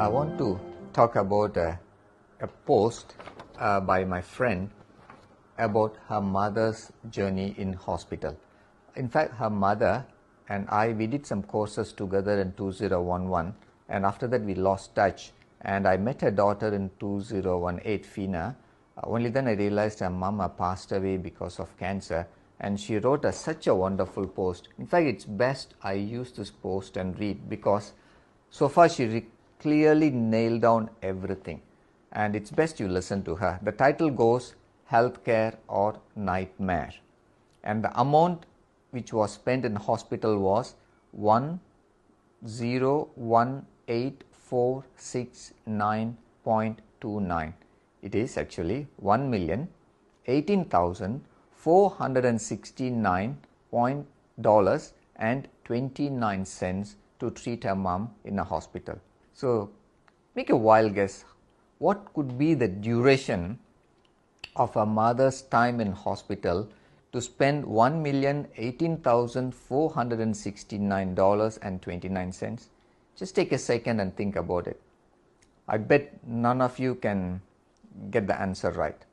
I want to talk about a post by my friend about her mother's journey in hospital. In fact, her mother and we did some courses together in 2011, and after that we lost touch, and I met her daughter in 2018, Fina. Only then I realized her mama passed away because of cancer, and she wrote such a wonderful post. In fact, it's best I use this post and read, because so far she clearly nailed down everything, and it's best you listen to her. The title goes, Healthcare or Nightmare, and the amount which was spent in hospital was 1,018,469.29. It is actually $1,018,469.29 to treat her mom in a hospital. So make a wild guess, what could be the duration of a mother's time in hospital to spend $1,018,469.29? Just take a second and think about it. I bet none of you can get the answer right,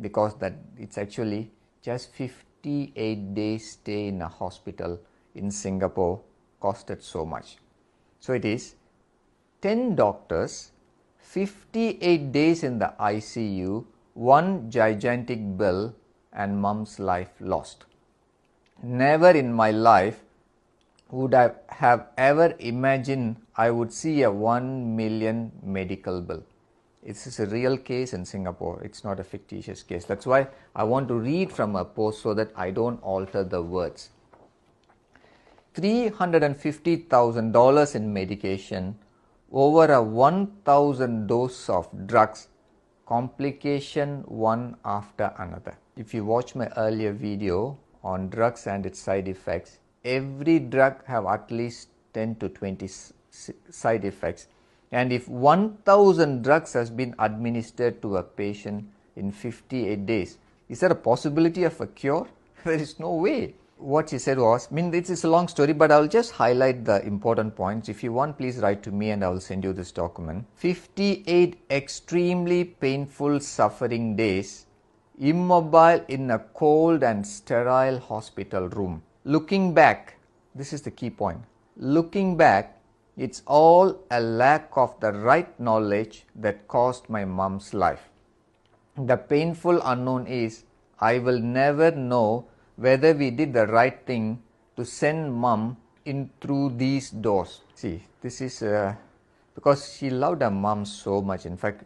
because that it's actually just 58 days stay in a hospital in Singapore costed so much. So it is 10 doctors, 58 days in the ICU, one gigantic bill, and mom's life lost. Never in my life would I have ever imagined I would see a 1 million medical bill. This is a real case in Singapore. It's not a fictitious case. That's why I want to read from a post so that I don't alter the words. $350,000 in medication, over 1,000 doses of drugs, complication one after another. If you watch my earlier video on drugs and its side effects, every drug have at least 10 to 20 side effects. And if 1,000 drugs has been administered to a patient in 58 days, is there a possibility of a cure? There is no way. What she said was, it is a long story, but I will just highlight the important points. If you want, please write to me and I will send you this document. 58 extremely painful suffering days, immobile in a cold and sterile hospital room. Looking back, this is the key point. Looking back, it's all a lack of the right knowledge that cost my mom's life. The painful unknown is, I will never know whether we did the right thing to send mom in through these doors. See, this is because she loved her mom so much. In fact,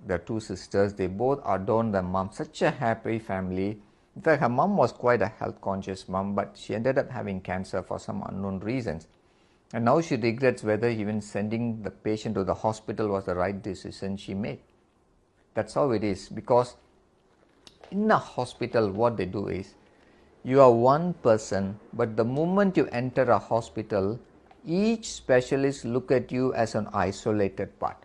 the two sisters, they both adored their mom. Such a happy family. In fact, her mom was quite a health conscious mom, but she ended up having cancer for some unknown reasons. And now she regrets whether even sending the patient to the hospital was the right decision she made. That's how it is, because in a hospital, what they do is, you are one person, but the moment you enter a hospital, each specialist look at you as an isolated part.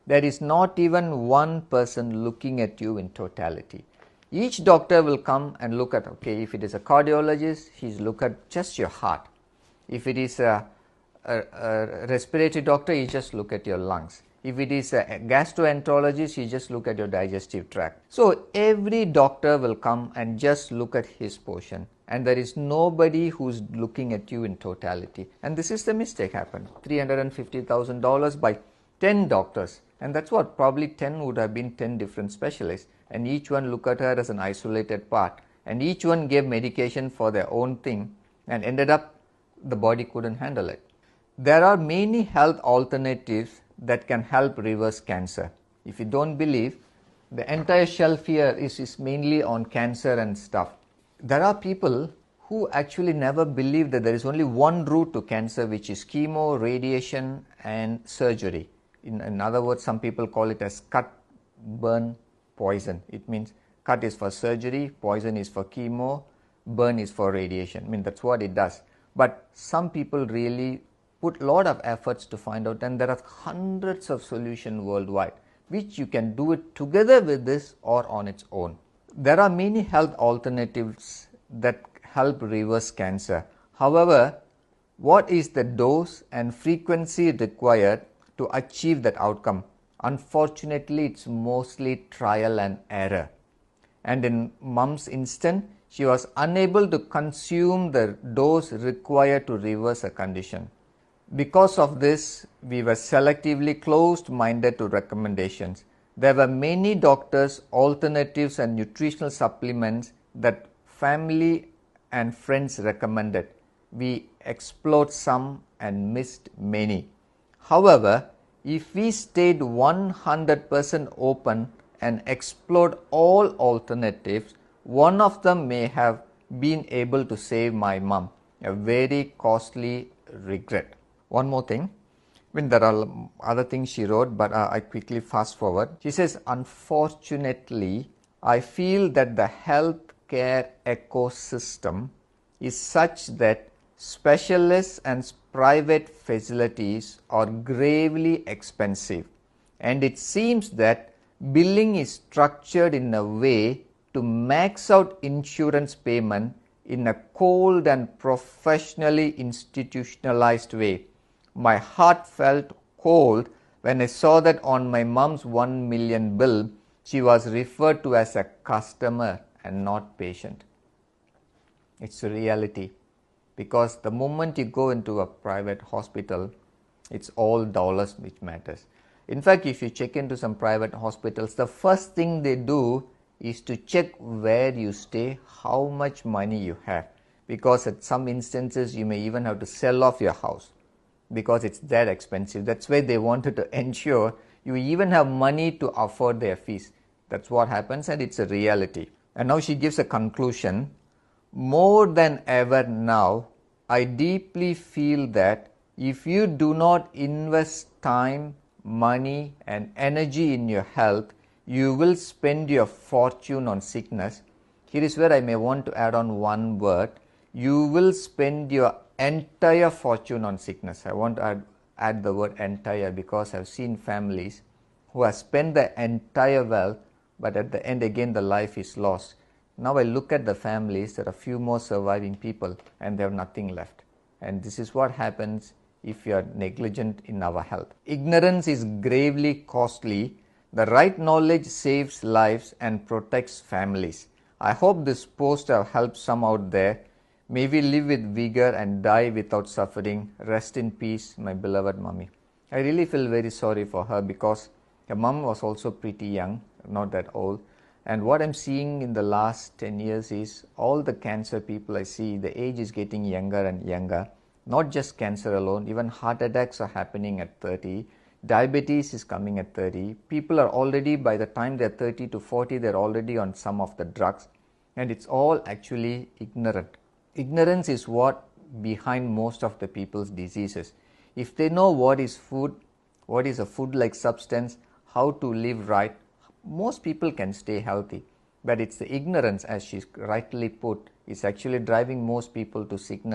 There is not even one person looking at you in totality. Each doctor will come and look at, okay, if it is a cardiologist, he's look at just your heart. If it is a respiratory doctor, he just look at your lungs. If it is a gastroenterologist, he just look at your digestive tract. So every doctor will come and just look at his portion, and there is nobody who's looking at you in totality. And this is the mistake happened. $350,000 by 10 doctors, and that's what, probably 10 would have been 10 different specialists, and each one look at her as an isolated part, and each one gave medication for their own thing, and ended up the body couldn't handle it. There are many health alternatives that can help reverse cancer. If you don't believe, the entire shelf here is mainly on cancer and stuff. There are people who actually never believe that there is only one route to cancer, which is chemo, radiation and surgery. In other words, some people call it as cut, burn, poison. It means cut is for surgery, poison is for chemo, burn is for radiation. That's what it does. But some people really put a lot of efforts to find out, and there are hundreds of solutions worldwide, which you can do it together with this or on its own. There are many health alternatives that help reverse cancer. However, what is the dose and frequency required to achieve that outcome. Unfortunately, it's mostly trial and error. And in mom's instance, she was unable to consume the dose required to reverse a condition. Because of this, we were selectively closed-minded to recommendations. There were many doctors, alternatives and nutritional supplements that family and friends recommended. We explored some and missed many. However, if we stayed 100% open and explored all alternatives, one of them may have been able to save my mom, a very costly regret. One more thing, when there are other things she wrote, but I quickly fast forward. She says, unfortunately, I feel that the healthcare ecosystem is such that specialists and private facilities are gravely expensive, and it seems that billing is structured in a way to max out insurance payment in a cold and professionally institutionalized way. My heart felt cold when I saw that on my mom's 1 million bill, she was referred to as a customer and not patient. It's a reality, because the moment you go into a private hospital, it's all dollars which matters. In fact, if you check into some private hospitals, the first thing they do is to check where you stay, how much money you have, because at some instances you may even have to sell off your house because it's that expensive. That's why they wanted to ensure you even have money to afford their fees. That's what happens, and it's a reality. And now she gives a conclusion. More than ever now, I deeply feel that if you do not invest time, money and energy in your health, you will spend your fortune on sickness. Here is where I may want to add on one word. You will spend your entire fortune on sickness. I want to add the word entire, because I've seen families who have spent their entire wealth, but at the end again the life is lost. Now I look at the families, there are few more surviving people and they have nothing left. And this is what happens if you are negligent in our health. Ignorance is gravely costly. The right knowledge saves lives and protects families. I hope this post have helped some out there. May we live with vigor and die without suffering. Rest in peace, my beloved mommy. I really feel very sorry for her, because her mom was also pretty young, not that old. And what I'm seeing in the last 10 years is all the cancer people I see, the age is getting younger and younger. Not just cancer alone, even heart attacks are happening at 30. Diabetes is coming at 30. People are already, by the time they're 30 to 40, they're already on some of the drugs. And it's all actually ignorant. Ignorance is what behind most of the people's diseases. If they know what is food, what is a food-like substance, how to live right, most people can stay healthy. But it's the ignorance, as she rightly put, is actually driving most people to sickness.